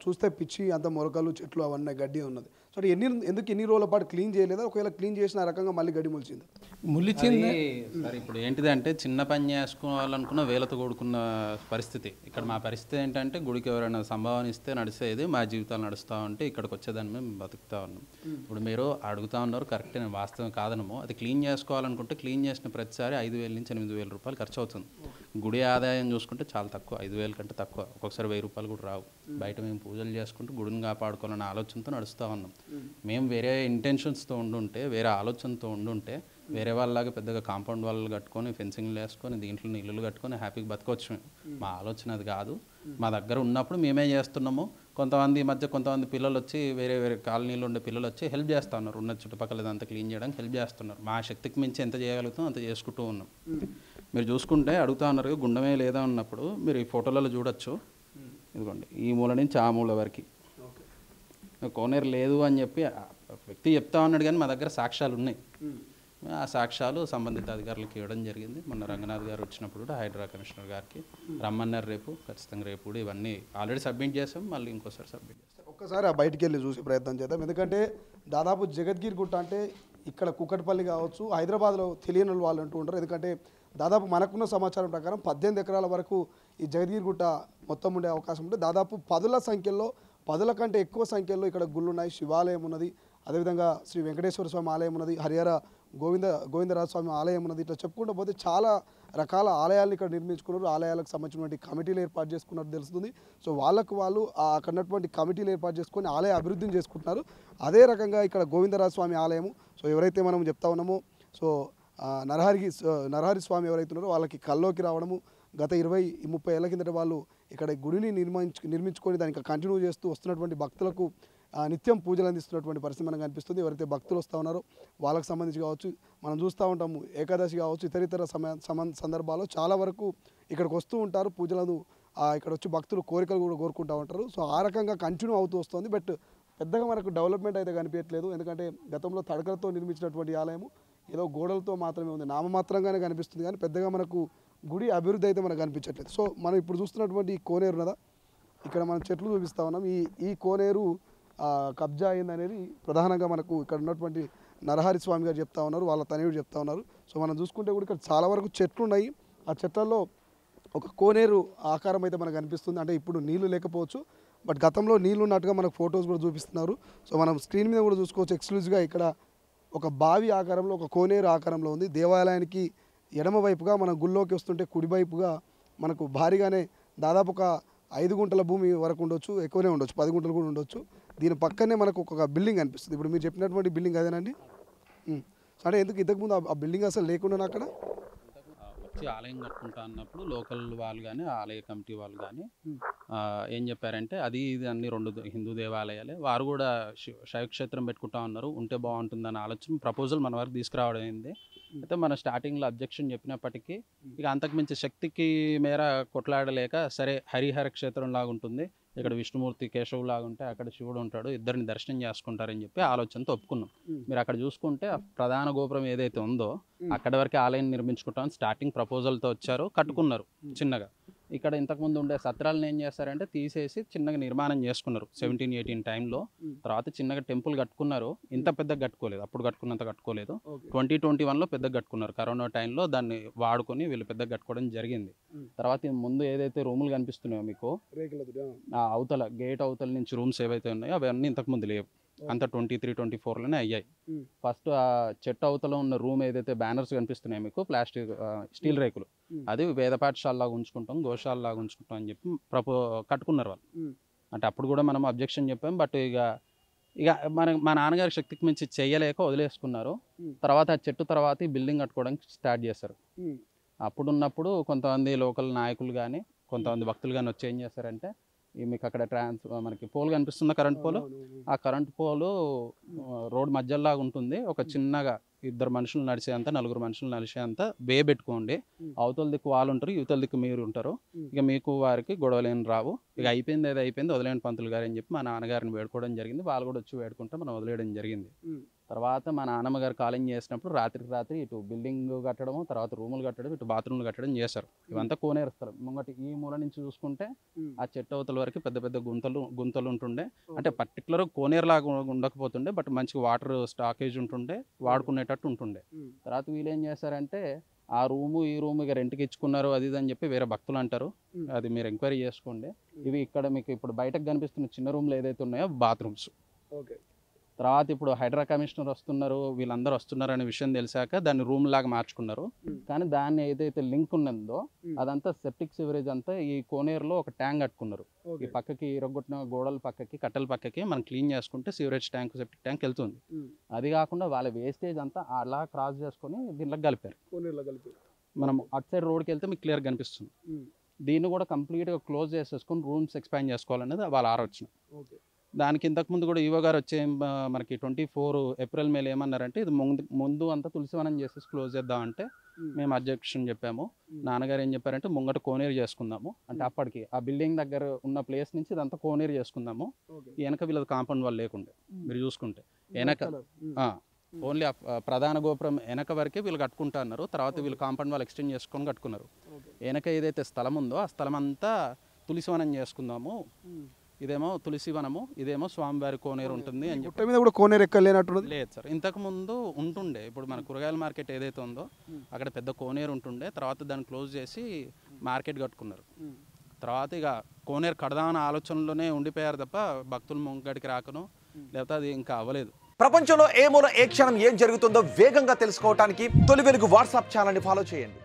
చూస్తే పిచ్చి అంత మొలకలు చెట్లు అవన్నీ గడ్డి ఉన్నది. సో ఎందుకు ఎన్ని రోజుల పాటు క్లీన్ చేయలేదా? ఒకవేళ క్లీన్ చేసిన ఆ రకంగా మళ్ళీ గడ్డి మొలిచింది? ములిచింది సార్. ఇప్పుడు ఏంటిది అంటే చిన్న పని చేసుకోవాలనుకున్న వేలతో కూడుకున్న పరిస్థితి. ఇక్కడ మా పరిస్థితి ఏంటంటే గుడికి ఎవరైనా సంభావన ఇస్తే నడిచేది, మా జీవితాలు నడుస్తూ ఉంటే ఇక్కడికి వచ్చేదాన్ని మేము బతుకుతా ఉన్నాం. ఇప్పుడు మీరు అడుగుతా ఉన్నారు, కరెక్ట్, నేను వాస్తవం కాదనము. అది క్లీన్ చేసుకోవాలనుకుంటే క్లీన్ చేసిన ప్రతిసారి 5,000 నుంచి 8,000 రూపాయలు ఖర్చు అవుతుంది. గుడి ఆదాయం చూసుకుంటే చాలా తక్కువ, 5,000 కంటే తక్కువ. ఒక్కొక్కసారి 1,000 రూపాయలు కూడా రావు. బయట మేము పూజలు చేసుకుంటూ గుడిని కాపాడుకోవాలన్న ఆలోచనతో నడుస్తూ ఉన్నాం. మేము వేరే ఇంటెన్షన్స్తో ఉండుంటే, వేరే ఆలోచనతో ఉండుంటే, వేరే వాళ్ళలాగా పెద్దగా కాంపౌండ్ వాళ్ళు కట్టుకొని ఫెన్సింగ్లు వేసుకొని దీంట్లో ఇల్లులు కట్టుకొని హ్యాపీగా బతకొచ్చు. మా ఆలోచన అది కాదు. మా దగ్గర ఉన్నప్పుడు మేమే చేస్తున్నాము. కొంతమంది ఈ మధ్య కొంతమంది పిల్లలు వచ్చి వేరే వేరే కాలనీలో ఉండే పిల్లలు వచ్చి హెల్ప్ చేస్తూ ఉన్నారు. ఉన్న చుట్టుపక్కల ఇదంతా క్లీన్ చేయడానికి హెల్ప్ చేస్తున్నారు. మా శక్తికి మించి ఎంత చేయగలుగుతాం అంత చేసుకుంటూ ఉన్నాం. మీరు చూసుకుంటే అడుగుతా ఉన్నారు గుండమే లేదా అన్నప్పుడు మీరు ఈ ఫోటోలలో చూడొచ్చు. ఇదిగోండి, ఈ మూల నుంచి ఆ మూల వరకు కోనేరు లేదు అని చెప్పి వ్యక్తి చెప్తా ఉన్నాడు, కానీ మా దగ్గర సాక్ష్యాలు ఉన్నాయి. ఆ సాక్ష్యాలు సంబంధిత అధికారులకు ఇవ్వడం జరిగింది. మొన్న రంగనాథ్ గారు వచ్చినప్పుడు కూడా హైడ్రా కమిషనర్ గారికి రమ్మన్నారు. రేపు ఖచ్చితంగా రేపు కూడా ఇవన్నీ ఆల్రెడీ సబ్మిట్ చేసాం, మళ్ళీ ఇంకోసారి సబ్మిట్ చేస్తాం. ఒక్కసారి ఆ బయటికి వెళ్ళి చూసే ప్రయత్నం చేద్దాం. ఎందుకంటే దాదాపు జగద్గిరి గుట్ట అంటే ఇక్కడ కుక్కటిపల్లి కావచ్చు, హైదరాబాద్లో తెలియని వాళ్ళు అంటూ ఉంటారు. ఎందుకంటే దాదాపు మనకున్న సమాచారం ప్రకారం 18 ఎకరాల వరకు ఈ జగద్గిరి గుట్ట మొత్తం ఉండే అవకాశం ఉంటుంది. దాదాపు 10,000 కంటే ఎక్కువ సంఖ్యలో ఇక్కడ గుళ్ళు ఉన్నాయి. శివాలయం ఉన్నది, అదేవిధంగా శ్రీ వెంకటేశ్వర స్వామి ఆలయం ఉన్నది, హరిహర గోవిందరాజ స్వామి ఆలయం ఉన్నది. ఇట్లా చెప్పుకుంటూ పోతే చాలా రకాల ఆలయాలను ఇక్కడ నిర్మించుకున్నారు. ఆలయాలకు సంబంధించినటువంటి కమిటీలు ఏర్పాటు చేసుకున్నట్టు తెలుస్తుంది. సో వాళ్ళు అక్కడ ఉన్నటువంటి కమిటీలు ఏర్పాటు చేసుకొని ఆలయ అభివృద్ధిని చేసుకుంటున్నారు. అదే రకంగా ఇక్కడ గోవిందరాజ స్వామి ఆలయము, సో ఎవరైతే మనం చెప్తా ఉన్నామో, సో నరహరి స్వామి ఎవరైతే ఉన్నారో వాళ్ళకి కల్లోకి రావడము, గత 20-30 ఏళ్ల కిందట వాళ్ళు ఇక్కడ గుడిని నిర్మించుకొని దానికి కంటిన్యూ చేస్తూ వస్తున్నటువంటి భక్తులకు నిత్యం పూజలు అందిస్తున్నటువంటి పరిస్థితి మనకు కనిపిస్తుంది. ఎవరైతే భక్తులు వస్తూ ఉన్నారో వాళ్ళకి సంబంధించి కావచ్చు, మనం చూస్తూ ఉంటాము ఏకాదశి కావచ్చు, ఇతర సందర్భాల్లో చాలా వరకు ఇక్కడికి వస్తూ ఉంటారు. పూజలను ఇక్కడ వచ్చి భక్తులు కోరికలు కూడా కోరుకుంటూ ఉంటారు. సో ఆ రకంగా కంటిన్యూ అవుతూ వస్తుంది. బట్ పెద్దగా మనకు డెవలప్మెంట్ అయితే కనిపించట్లేదు. ఎందుకంటే గతంలో తడకలతో నిర్మించినటువంటి ఆలయము ఏదో గోడలతో మాత్రమే ఉంది, నామమాత్రంగానే కనిపిస్తుంది, కానీ పెద్దగా మనకు గుడి అభివృద్ధి అయితే మనకు కనిపించట్లేదు. సో మనం ఇప్పుడు చూస్తున్నటువంటి ఈ కోనేరు ఉన్నదా, ఇక్కడ మనం చెట్లు చూపిస్తూ ఉన్నాం. ఈ కోనేరు కబ్జా అయిందనేది ప్రధానంగా మనకు ఇక్కడ ఉన్నటువంటి నరహరి స్వామి గారు చెప్తా ఉన్నారు, వాళ్ళ తనయుడు చెప్తా ఉన్నారు. సో మనం చూసుకుంటే కూడా ఇక్కడ చాలా వరకు చెట్లు ఉన్నాయి. ఆ చెట్లలో ఒక కోనేరు ఆకారం అయితే మనకు కనిపిస్తుంది. అంటే ఇప్పుడు నీళ్లు లేకపోవచ్చు, బట్ గతంలో నీళ్లు ఉన్నట్టుగా మనకు ఫొటోస్ కూడా చూపిస్తున్నారు. సో మనం స్క్రీన్ మీద కూడా చూసుకోవచ్చు. ఎక్స్క్లూజివ్గా ఇక్కడ ఒక బావి ఆకారంలో, ఒక కోనేరు ఆకారంలో ఉంది. దేవాలయానికి ఎడమ వైపుగా మన గుళ్ళోకి వస్తుంటే కుడివైపుగా మనకు భారీగానే దాదాపు ఒక 5 గుంటల భూమి వరకు ఉండొచ్చు, ఎక్కువనే ఉండొచ్చు, 10 గుంటలు కూడా ఉండొచ్చు. దీని పక్కనే మనకు ఒక బిల్డింగ్ అనిపిస్తుంది. ఇప్పుడు మీరు చెప్పినటువంటి బిల్డింగ్ అదేనండి. అంటే ఇంతకుముందు ఆ బిల్డింగ్ అసలు లేకుండా అక్కడ వచ్చి ఆలయం కట్టుకుంటా అన్నప్పుడు లోకల్ వాళ్ళు కానీ ఆలయ కమిటీ వాళ్ళు కానీ ఏం చెప్పారంటే అది ఇది అన్ని 2 హిందూ దేవాలయాలే, వారు కూడా శైవక్షేత్రం పెట్టుకుంటా ఉన్నారు, ఉంటే బాగుంటుందన్న ఆలోచన ప్రపోజల్ మన వరకు తీసుకురావడం అయింది. అయితే మన స్టార్టింగ్లో అబ్జెక్షన్ చెప్పినప్పటికీ ఇక అంతకుమించి శక్తికి మేర కొట్లాడలేక సరే హరిహర క్షేత్రం లాగా ఉంటుంది, ఇక్కడ విష్ణుమూర్తి కేశవ్ లాగా ఉంటే అక్కడ శివుడు ఉంటాడు, ఇద్దరిని దర్శనం చేసుకుంటారని చెప్పి ఆలోచనతో ఒప్పుకున్నాం. మీరు అక్కడ చూసుకుంటే ప్రధాన గోపురం ఏదైతే ఉందో అక్కడ వరకు ఆలయం నిర్మించుకుంటామని స్టార్టింగ్ ప్రపోజల్తో వచ్చారు, కట్టుకున్నారు చిన్నగా. ఇక్కడ ఇంతకుముందు ఉండే సత్రాలను ఏం చేస్తారంటే తీసేసి చిన్నగా నిర్మాణం చేసుకున్నారు 17-18 టైంలో. తర్వాత చిన్నగా టెంపుల్ కట్టుకున్నారు, ఇంత పెద్దగా కట్టుకోలేదు, అప్పుడు కట్టుకున్నంత కట్టుకోలేదు. 2021లో పెద్దగా కట్టుకున్నారు, కరోనా టైంలో దాన్ని వాడుకొని వీళ్ళు పెద్దగా కట్టుకోవడం జరిగింది. తర్వాత ముందు ఏదైతే రూములు కనిపిస్తున్నాయో మీకు అవతల గేట్ అవతల నుంచి రూమ్స్ ఏవైతే ఉన్నాయో అవన్నీ ఇంతకుముందు లేవు, అంత 23-24లోనే అయ్యాయి. ఫస్ట్ ఆ చెట్టు అవతల ఉన్న రూమ్ ఏదైతే బ్యానర్స్ కనిపిస్తున్నాయి మీకు ప్లాస్టిక్ స్టీల్ రేకులు, అది వేద పాఠశాలలాగా ఉంచుకుంటాం, గోశాలలాగా ఉంచుకుంటాం అని చెప్పి కట్టుకున్నారు వాళ్ళు. అంటే అప్పుడు కూడా మనం అబ్జెక్షన్ చెప్పాం, బట్ ఇక మా నాన్నగారి శక్తికి మించి చెయ్యలేక వదిలేసుకున్నారు. తర్వాత ఆ చెట్టు తర్వాత ఈ బిల్డింగ్ కట్టుకోవడానికి స్టార్ట్ చేశారు. అప్పుడున్నప్పుడు కొంతమంది లోకల్ నాయకులు కానీ కొంతమంది భక్తులు కానీ వచ్చి ఏం చేశారంటే మీకు అక్కడ మనకి పోల్ కనిపిస్తుంది, కరెంట్ పోలు, ఆ కరెంట్ పోలు రోడ్ మధ్యలాగా ఉంటుంది, ఒక చిన్నగా 2 మనుషులు నడిచేంత 4 మనుషులు నడిచేంత పెట్టుకోండి, అవతల దిక్కు వాళ్ళు ఉంటారు, యువతల దిక్కు మీరు ఉంటారు, ఇక మీకు వారికి గొడవలేని రావు, ఇక అయిపోయింది వదిలేని పంతులు గారు అని చెప్పి మా నాన్నగారిని వేడుకోవడం జరిగింది. వాళ్ళు కూడా వచ్చి వేడుకుంటే మనం వదిలేయడం జరిగింది. తర్వాత మా నాన్నమ్మ గారు కాలింగ్ చేసినప్పుడు రాత్రికి రాత్రి ఇటు బిల్డింగ్ కట్టడము, తర్వాత రూములు కట్టడం, ఇటు బాత్రూమ్లు కట్టడం చేశారు. ఇవంతా కోనేరు స్థలం. ముంగటి ఈ మూల నుంచి చూసుకుంటే ఆ చెట్టు అవతల వరకు పెద్ద పెద్ద గుంతలు ఉంటుండే. అంటే పర్టికులర్ కోనేరు లాగా ఉండకపోతుండే, బట్ మంచి వాటర్ స్టాకేజ్ ఉంటుండే, వాడుకునేటట్టు ఉంటుండే. తర్వాత వీళ్ళు ఏం చేశారంటే ఆ రూము ఈ రూము ఇక రెంట్కి ఇచ్చుకున్నారు అది ఇది అని చెప్పి వేరే భక్తులు అంటారు. అది మీరు ఎంక్వైరీ చేసుకోండి. ఇవి ఇక్కడ మీకు ఇప్పుడు బయటకు కనిపిస్తున్న చిన్న రూమ్లు ఏదైతే ఉన్నాయో బాత్రూమ్స్. ఓకే. తర్వాత ఇప్పుడు హైడ్రా కమిషనర్ వస్తున్నారు, వీళ్ళందరూ వస్తున్నారు అనే విషయం తెలిసాక దాన్ని రూమ్ లాగా మార్చుకున్నారు. కానీ దాన్ని ఏదైతే లింక్ ఉన్నదో అదంతా సెప్టిక్ సివరేజ్ అంతా ఈ కోనేరులో ఒక ట్యాంక్ కట్టుకున్నారు. ఈ పక్కకి ఇరగొట్టిన గోడల పక్కకి కట్టెల పక్కకి మనం క్లీన్ చేసుకుంటే సివరేజ్ ట్యాంక్ సెప్టిక్ ట్యాంక్ వెళ్తుంది. అది కాకుండా వాళ్ళ వేస్టేజ్ అంతా అలా క్రాస్ చేసుకొని దీంట్లో కలిపారు. మనం అటు సైడ్ రోడ్కి వెళ్తే మీకు క్లియర్ కనిపిస్తుంది. దీన్ని కూడా కంప్లీట్గా క్లోజ్ చేసేసుకొని రూమ్స్ ఎక్స్పాండ్ చేసుకోవాలనేది వాళ్ళ ఆలోచన. దానికి ఇంతకుముందు కూడా ఈవో గారు వచ్చే మనకి 24 ఏప్రిల్ మేలు ఏమన్నారంటే ఇది ముందు అంతా తులసివనం చేసేసి క్లోజ్ చేద్దామంటే మేము అబ్జెక్షన్ చెప్పాము. నాన్నగారు ఏం చెప్పారంటే ముంగట కోనేరు చేసుకుందాము, అంటే అప్పటికి ఆ బిల్డింగ్ దగ్గర ఉన్న ప్లేస్ నుంచి ఇదంతా కోనేరు చేసుకుందాము. వెనక వీళ్ళది కాంపౌండ్ వాళ్ళు లేకుండే. మీరు చూసుకుంటే వెనక ఓన్లీ ప్రధాన గోపురం వెనక వరకే వీళ్ళు కట్టుకుంటా అన్నారు. తర్వాత వీళ్ళు కాంపౌండ్ వాళ్ళు ఎక్స్టెండ్ చేసుకొని కట్టుకున్నారు. వెనక ఏదైతే స్థలం ఉందో ఆ స్థలం అంతా తులసివనం చేసుకుందాము, ఇదేమో తులసివనము, ఇదేమో స్వామివారి కోనేరు ఉంటుంది అని చెప్పి. మీద కూడా కోనేరు ఎక్కలేనట్టు లేదు సార్, ఇంతకు ముందు ఉంటుండే. ఇప్పుడు మన కూరగాయల మార్కెట్ ఏదైతే ఉందో అక్కడ పెద్ద కోనేరు ఉంటుండే. తర్వాత దాన్ని క్లోజ్ చేసి మార్కెట్ కట్టుకున్నారు. తర్వాత ఇక కోనేరు కడదామన్న ఆలోచనలోనే ఉండిపోయారు తప్ప భక్తులు ముంగడికి రాకను లేకపోతే అది ఇంకా అవ్వలేదు. ప్రపంచంలో ఏ మూల ఏ క్షణం ఏం జరుగుతుందో వేగంగా తెలుసుకోవడానికి తొలి వెలుగు వాట్సాప్ ఛానల్ని ఫాలో చేయండి.